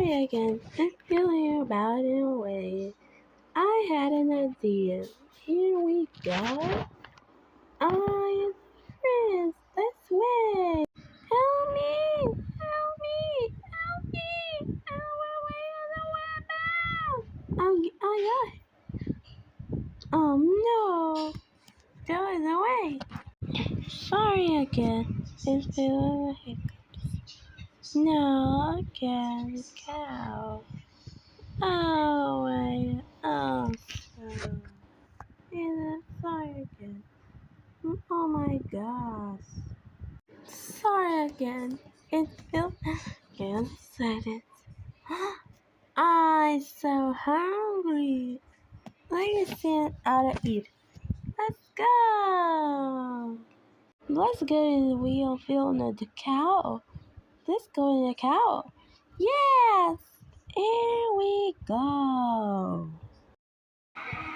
sorry again. I'm feeling about it away. I had an idea. Here we go. I am friends. Let's way. Help me! Help me! Help me! Oh, no! Go away. Sorry again. It's feeling like no again, cow. Oh, so. Yeah, sorry again. Oh my gosh. Sorry again. It feels again silent. I'm so hungry. Let's stand out to eat. Let's go. Let's go in the wheel field of the cow. Let's go in the cow. Yes! Here we go.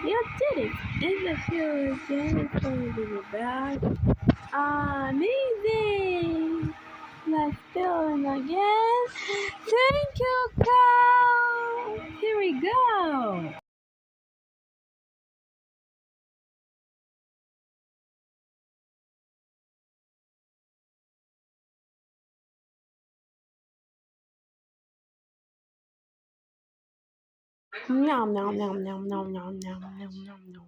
You did it. Is the field again is going to be back? Amazing! Let's go in again. Thank you, cow. Here we go. Nom nom nom nom nom nom nom nom nom nom.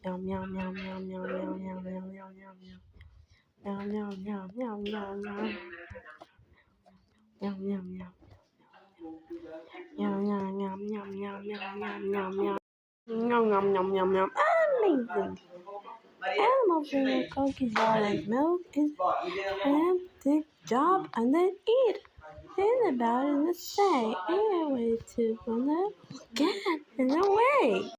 Yum yum yum yum yum yum yum yum yum yum yum. Yum yum yum yum yum yum. Yum yum yum. Yum yum yum yum yum yum yum yum yum. Yum yum yum yum yum. Amazing. Animals drink cookies and milk is an big job and then eat. Think about it and say, anyway, to run it again in a way.